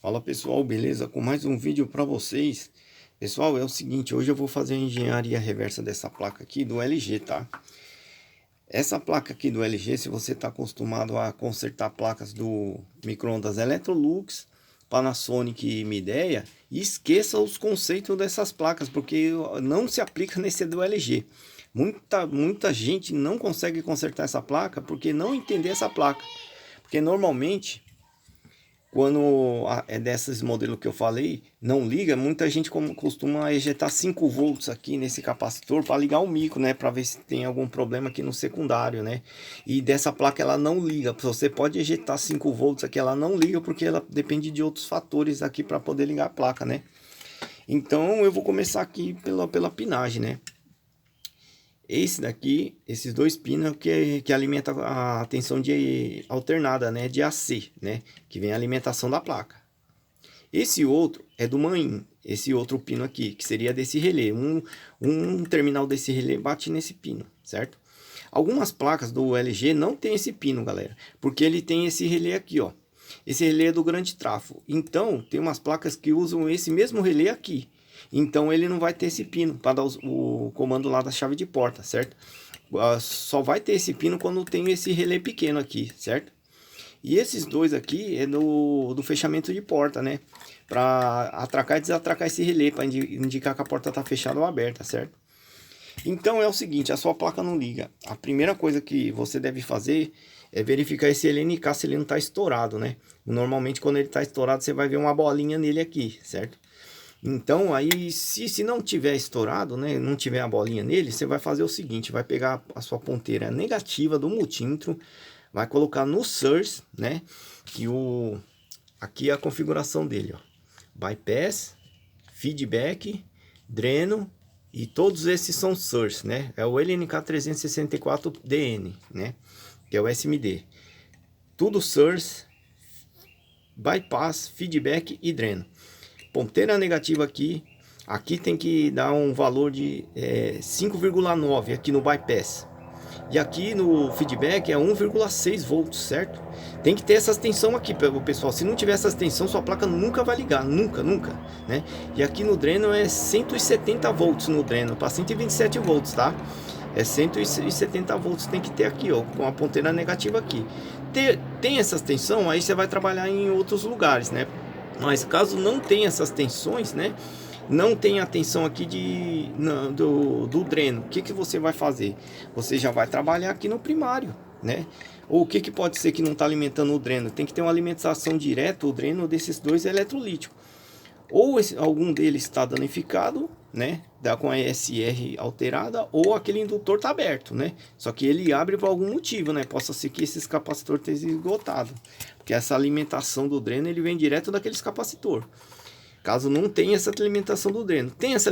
Fala pessoal, beleza? Com mais um vídeo para vocês. Pessoal, é o seguinte, hoje eu vou fazer a engenharia reversa dessa placa aqui do LG, tá? Essa placa aqui do LG, se você está acostumado a consertar placas do micro-ondas Electrolux, Panasonic e Midea, esqueça os conceitos dessas placas, porque não se aplica nesse do LG. Muita gente não consegue consertar essa placa porque não entender essa placa. Porque normalmente quando é desses modelos que eu falei, não liga, muita gente costuma ejetar 5 volts aqui nesse capacitor para ligar o micro, né? Para ver se tem algum problema aqui no secundário, né? E dessa placa ela não liga. Você pode ejetar 5 volts aqui, ela não liga porque ela depende de outros fatores aqui para poder ligar a placa, né? Então eu vou começar aqui pela pinagem, né? Esse daqui, esses dois pinos que alimenta a tensão de alternada, né, de AC, né, que vem a alimentação da placa. Esse outro é do main, esse outro pino aqui, que seria desse relé. Um terminal desse relé bate nesse pino, certo? Algumas placas do LG não tem esse pino, galera, porque ele tem esse relé aqui, ó. Esse relé é do grande trafo. Então, tem umas placas que usam esse mesmo relé aqui. Então, ele não vai ter esse pino para dar o comando lá da chave de porta, certo? Só vai ter esse pino quando tem esse relé pequeno aqui, certo? E esses dois aqui é do fechamento de porta, né? Para atracar e desatracar esse relé, para indicar que a porta está fechada ou aberta, certo? Então é o seguinte, a sua placa não liga. A primeira coisa que você deve fazer é verificar esse LNK se ele não está estourado, né? Normalmente quando ele está estourado você vai ver uma bolinha nele aqui, certo? Então aí se não tiver estourado, né, não tiver a bolinha nele, você vai fazer o seguinte, vai pegar a sua ponteira negativa do multímetro, vai colocar no source, né, que aqui é a configuração dele, ó. Bypass, feedback, dreno e todos esses são source, né? É o LNK 364DN, né? Que é o SMD. Tudo source, bypass, feedback e dreno. Ponteira negativa aqui. Aqui tem que dar um valor de 5,9 aqui no bypass. E aqui no feedback é 1,6 volts, certo? Tem que ter essas tensão aqui, pessoal. Se não tiver essas tensão, sua placa nunca vai ligar, nunca, né? E aqui no dreno é 170 volts no dreno, para 127 volts, tá? É 170 volts tem que ter aqui, ó, com a ponteira negativa aqui. Tem essas tensão, aí você vai trabalhar em outros lugares, né? Mas caso não tenha essas tensões, né? Não tem a tensão aqui do dreno. O que você vai fazer? Você já vai trabalhar aqui no primário, né? Ou o que pode ser que não está alimentando o dreno? Tem que ter uma alimentação direta, o dreno desses dois eletrolíticos. Ou algum deles está danificado, né? Dá com a ESR alterada, ou aquele indutor está aberto, né? Só que ele abre por algum motivo, né? Possa ser que esses capacitores tenham esgotado. Porque essa alimentação do dreno ele vem direto daqueles capacitores. Caso não tenha essa alimentação do dreno, tem essa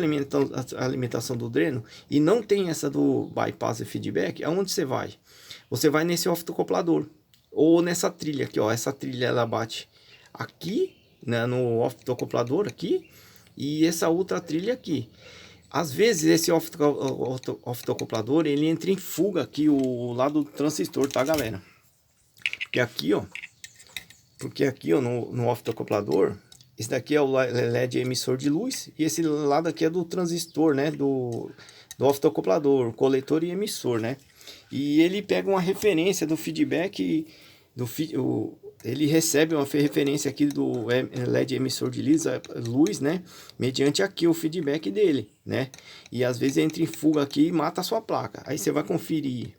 alimentação do dreno e não tem essa do bypass e feedback, aonde você vai? Você vai nesse oftocoplador ou nessa trilha aqui, ó. Essa trilha ela bate aqui, né, no oftocoplador aqui e essa outra trilha aqui. Às vezes esse oftocoplador ele entra em fuga aqui o lado do transistor, tá, galera? Porque aqui, ó, no oftocoplador, esse daqui é o LED emissor de luz e esse lado aqui é do transistor, né, do oftocoplador, coletor e emissor, né? E ele pega uma referência do feedback ele recebe uma referência aqui do LED emissor de luz, né? Mediante aqui o feedback dele, né? E às vezes entra em fuga aqui e mata a sua placa. Aí você vai conferir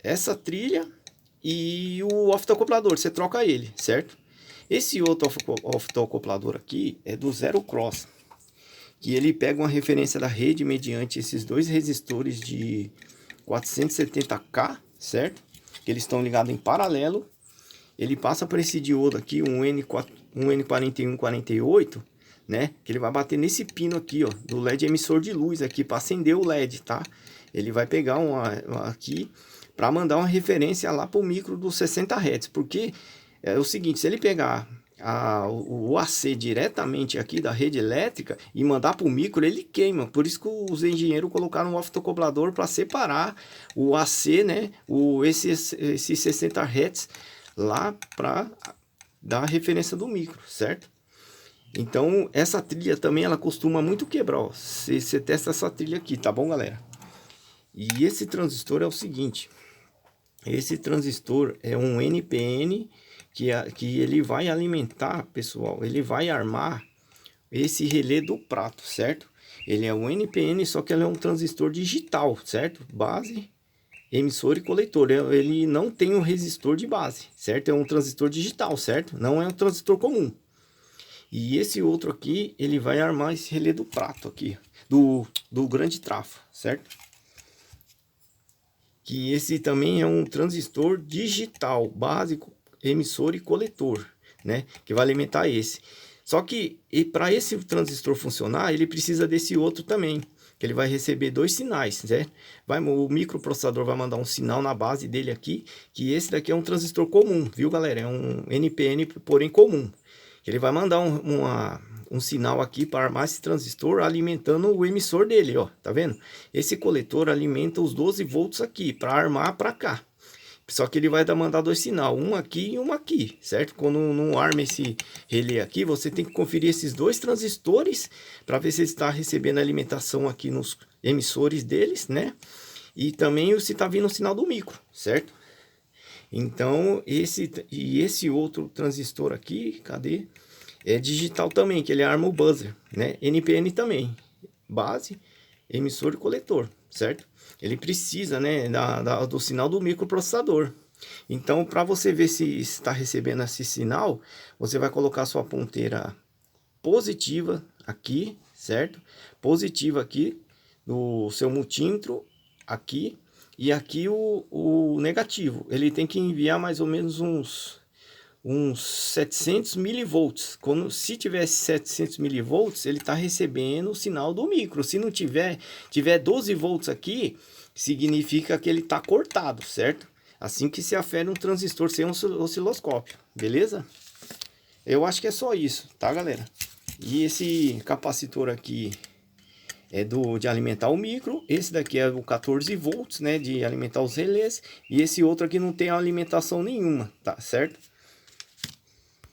essa trilha e o oftocoplador, você troca ele, certo? Esse outro oftocoplador aqui é do Zero Cross, que ele pega uma referência da rede mediante esses dois resistores de 470K, certo? Que eles estão ligados em paralelo. Ele passa por esse diodo aqui, um N4148, né? Que ele vai bater nesse pino aqui, ó, do LED emissor de luz aqui, para acender o LED, tá? Ele vai pegar aqui para mandar uma referência lá para o micro dos 60 Hz, porque é o seguinte, se ele pegar o AC diretamente aqui da rede elétrica e mandar para o micro, ele queima. Por isso que os engenheiros colocaram um oftocoplador para separar o AC, né? Esse 60 Hz lá para da referência do micro, certo? Então, essa trilha também, ela costuma muito quebrar, ó. Você testa essa trilha aqui, tá bom, galera? E esse transistor é o seguinte, esse transistor é um NPN que ele vai alimentar, pessoal, ele vai armar esse relé do prato, certo? Ele é um NPN, só que ele é um transistor digital, certo? Base, emissor e coletor. Ele não tem um resistor de base, certo? É um transistor digital, certo? Não é um transistor comum. E esse outro aqui, ele vai armar esse relé do prato aqui, do grande trafo, certo? Que esse também é um transistor digital, básico, emissor e coletor, né? Que vai alimentar esse. Só que para esse transistor funcionar, ele precisa desse outro também, que ele vai receber dois sinais, né? O microprocessador vai mandar um sinal na base dele aqui, que esse daqui é um transistor comum, viu, galera? É um NPN, porém comum. Ele vai mandar um sinal aqui para armar esse transistor alimentando o emissor dele, ó, tá vendo? Esse coletor alimenta os 12 volts aqui para armar para cá. Só que ele vai mandar dois sinais, um aqui e um aqui, certo? Quando não arma esse relé aqui, você tem que conferir esses dois transistores para ver se ele está recebendo alimentação aqui nos emissores deles, né? E também se está vindo o sinal do micro, certo? Então, esse outro transistor aqui, cadê? É digital também, que ele arma o buzzer, né? NPN também, base, emissor e coletor, certo? Ele precisa, né, do sinal do microprocessador. Então, para você ver se está recebendo esse sinal, você vai colocar sua ponteira positiva aqui, certo? Positiva aqui no seu multímetro aqui e aqui o negativo. Ele tem que enviar mais ou menos uns 700 milivolts. Se tiver 700 milivolts, ele está recebendo o sinal do micro. Se não tiver 12 volts aqui, significa que ele está cortado, certo? Assim que se afere um transistor sem um osciloscópio, beleza? Eu acho que é só isso, tá, galera? E esse capacitor aqui é de alimentar o micro. Esse daqui é o 14 volts, né, de alimentar os relés. E esse outro aqui não tem alimentação nenhuma, tá certo?